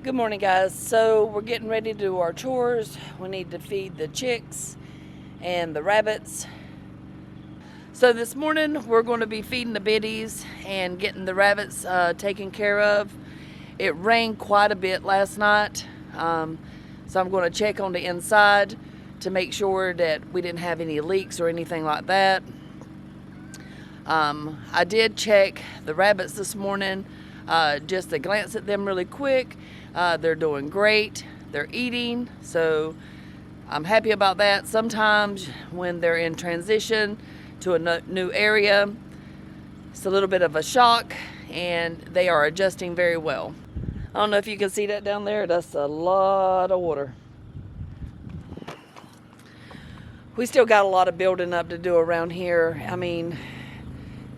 Good morning, guys. So we're getting ready to do our chores. We need to feed the chicks and the rabbits. So this morning we're going to be feeding the biddies and getting the rabbits taken care of. It rained quite a bit last night, so I'm going to check on the inside to make sure that we didn't have any leaks or anything like that. I did check the rabbits this morning, just to glance at them really quick. They're doing great. They're eating, so I'm happy about that. Sometimes when they're in transition to a new area, it's a little bit of a shock, and they are adjusting very well. I don't know if you can see that down there. That's a lot of water. We still got a lot of building up to do around here. I mean,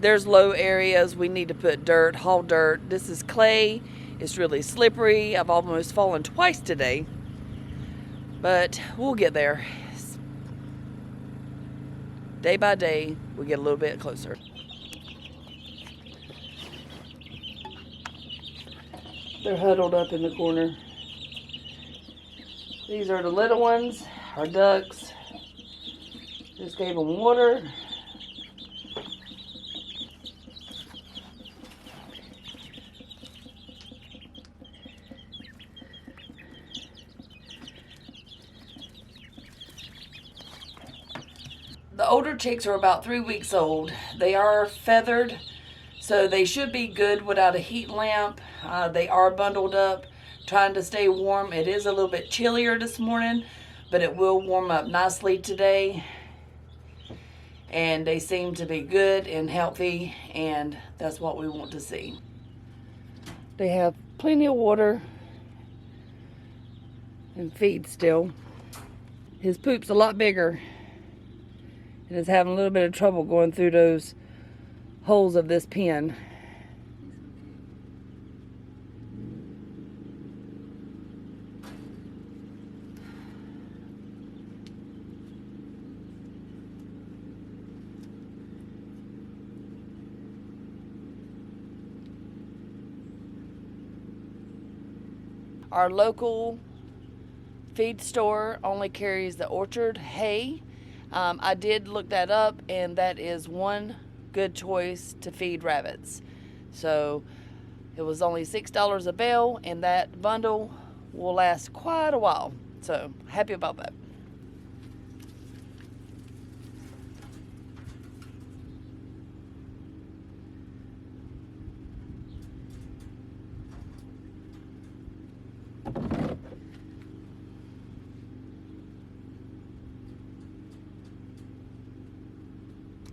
there's low areas. We need to put dirt, haul dirt. This is clay. It's really slippery. I've almost fallen twice today, but we'll get there. Day by day, we get a little bit closer. They're huddled up in the corner. These are the little ones, our ducks. Just gave them water. The older chicks are about 3 weeks old. They are feathered, so they should be good without a heat lamp. They are bundled up, trying to stay warm. It is a little bit chillier this morning, but it will warm up nicely today. And they seem to be good and healthy, and that's what we want to see. They have plenty of water and feed still. His poop's a lot bigger and is having a little bit of trouble going through those holes of this pen. Our local feed store only carries the orchard hay. I did look that up, and that is one good choice to feed rabbits. So it was only $6 a bale, and that bundle will last quite a while. So happy about that.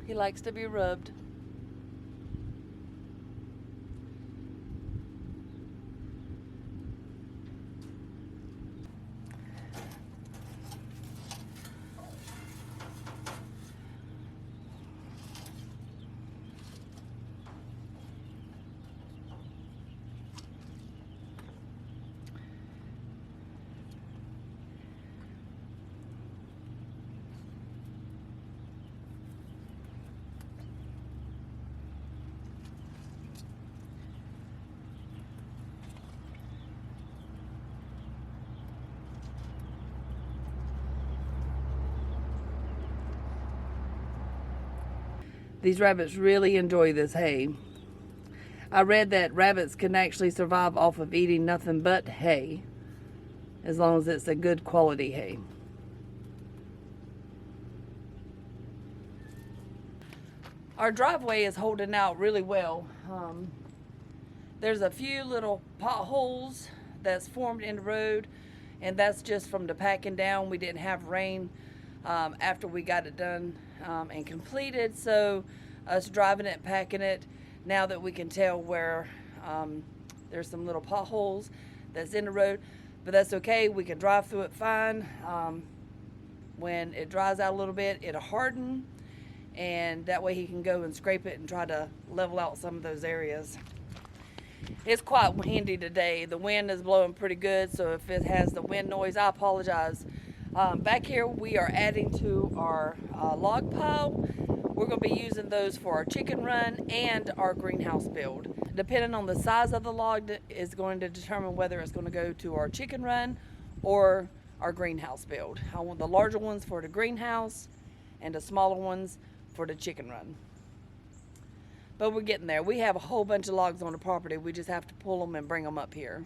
He likes to be rubbed. These rabbits really enjoy this hay. I read that rabbits can actually survive off of eating nothing but hay, as long as it's a good quality hay. Our driveway is holding out really well. There's a few little potholes that's formed in the road, and that's just from the packing down. We didn't have rain after we got it done and completed, so us driving it and packing it, now that we can tell where there's some little potholes that's in the road, but that's okay. We can drive through it fine. When it dries out a little bit, it'll harden, and that way he can go and scrape it and try to level out some of those areas. It's quite windy today. The wind is blowing pretty good, so if it has the wind noise, I apologize. Back here we are adding to our log pile. We're going to be using those for our chicken run and our greenhouse build. Depending on the size of the log is going to determine whether it's going to go to our chicken run or our greenhouse build. I want the larger ones for the greenhouse and the smaller ones for the chicken run. But we're getting there. We have a whole bunch of logs on the property. We just have to pull them and bring them up here.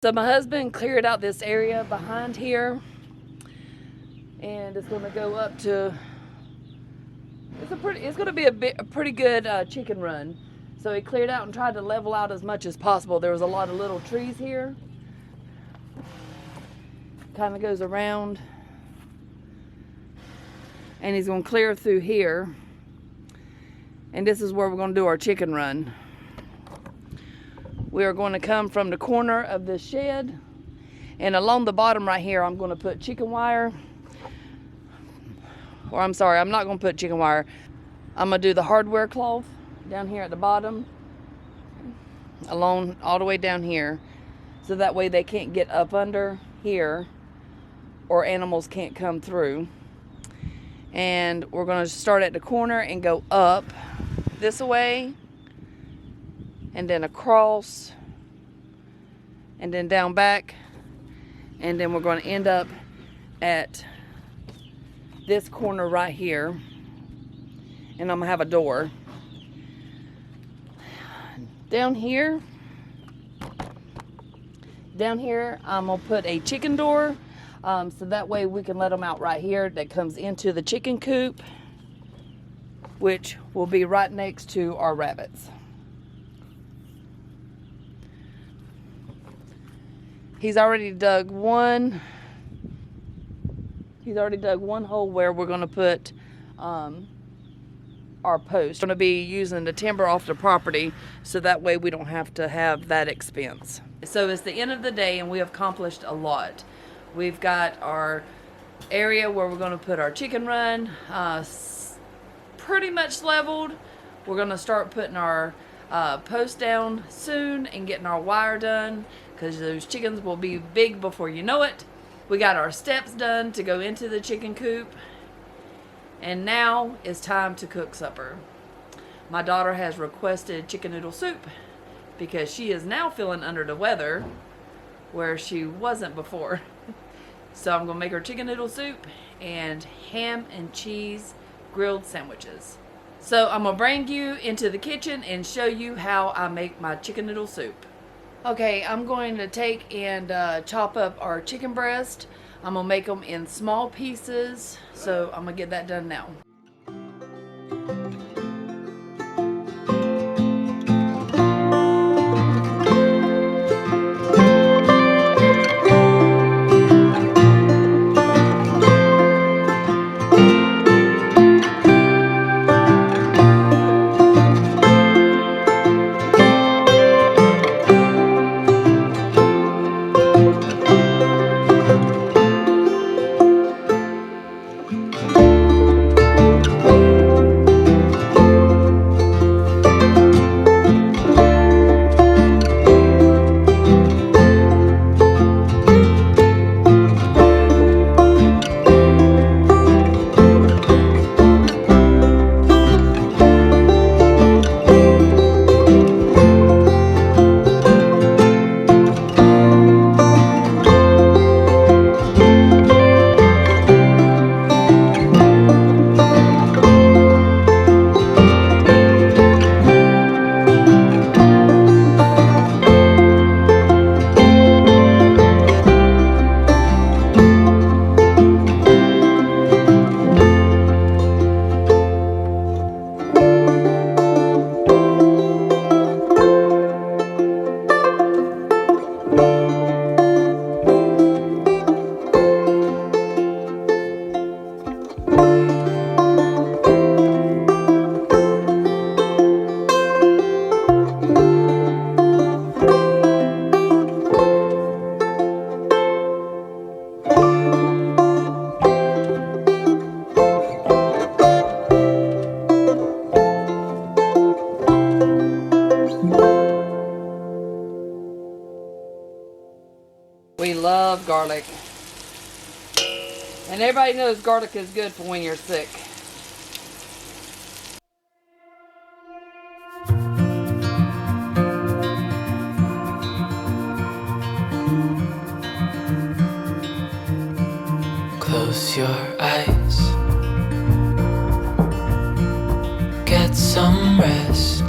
So my husband cleared out this area behind here, and it's going to go up to, it's going to be a pretty good chicken run. So he cleared out and tried to level out as much as possible. There was a lot of little trees here. Kind of goes around, and he's going to clear through here, and this is where we're going to do our chicken run. We are going to come from the corner of this shed, and along the bottom right here I'm going to put chicken wire. Or I'm sorry, I'm not going to put chicken wire. I'm going to do the hardware cloth down here at the bottom, along all the way down here, so that way they can't get up under here or animals can't come through. And we're going to start at the corner and go up this way, and then across, and then down back, and then we're going to end up at this corner right here, and I'm going to have a door. Down here I'm going to put a chicken door, so that way we can let them out right here. That comes into the chicken coop, which will be right next to our rabbits. He's already dug one hole where we're going to put our post. We're going to be using the timber off the property, so that way we don't have to have that expense. So it's the end of the day, and we have accomplished a lot. We've got our area where we're going to put our chicken run pretty much leveled. We're going to start putting our post down soon and getting our wire done, because those chickens will be big before you know it. We got our steps done to go into the chicken coop, and now it's time to cook supper. My daughter has requested chicken noodle soup because she is now feeling under the weather where she wasn't before. So I'm gonna make her chicken noodle soup and ham and cheese grilled sandwiches. So I'm gonna bring you into the kitchen and show you how I make my chicken noodle soup. Okay, I'm going to take and chop up our chicken breast. I'm gonna make them in small pieces, so I'm gonna get that done now. love garlic. And everybody knows garlic is good for when you're sick. Close your eyes. Get some rest.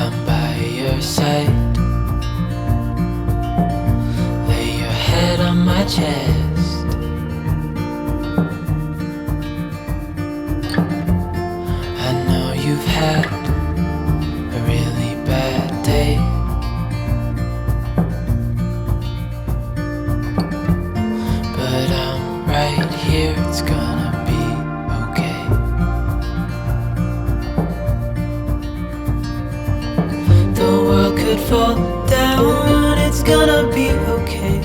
I'm by your side. Lay your head on my chest. I know you've had a really bad day. But I'm right here, it's gonna be okay. The world could fall down, it's gonna be okay.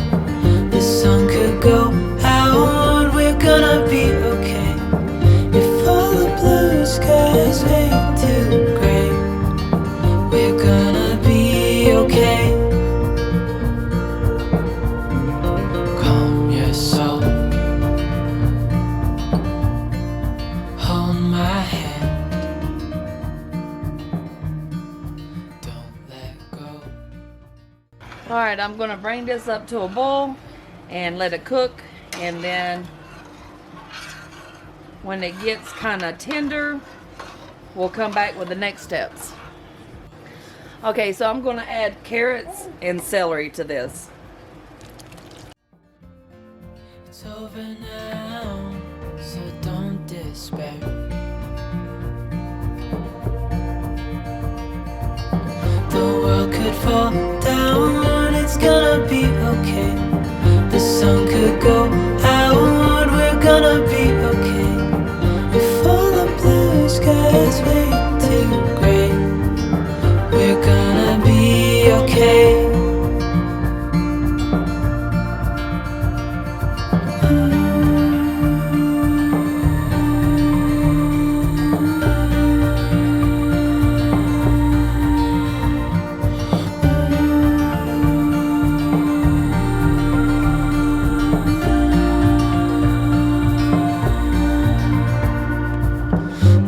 The sun could go out, we're gonna be okay. If all the blue skies fade to gray, we're gonna be okay. Calm your soul. Hold my hand. Don't let go. Alright, I'm going to bring this up to a boil and let it cook, and then when it gets kind of tender, we'll come back with the next steps. Okay, so I'm going to add carrots and celery to this. It's over now, so don't despair. The world could fall down, it's gonna be okay. The sun could go out, we're gonna be okay. If all the blue skies fade to gray, we're gonna be okay.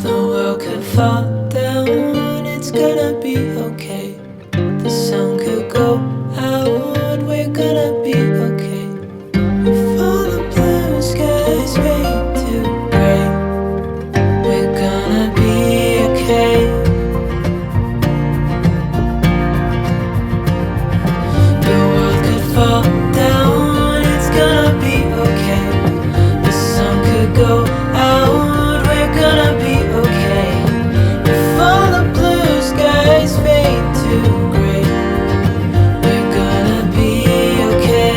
The world could fall down, it's gonna be okay. The sun could go out, we're gonna be okay. If all the blue skies fade to gray, we're gonna be okay. The world could fall down, it's gonna be okay. The sun could go out, we're gonna be okay. If all the blue skies fade to gray, we're gonna be okay.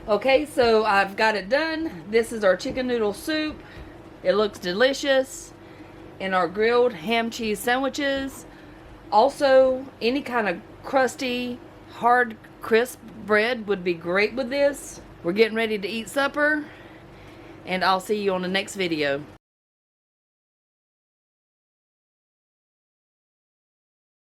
Okay, so I've got it done. This is our chicken noodle soup. It looks delicious. And our grilled ham cheese sandwiches. Also, any kind of crusty, hard, crisp bread would be great with this. We're getting ready to eat supper, and I'll see you on the next video.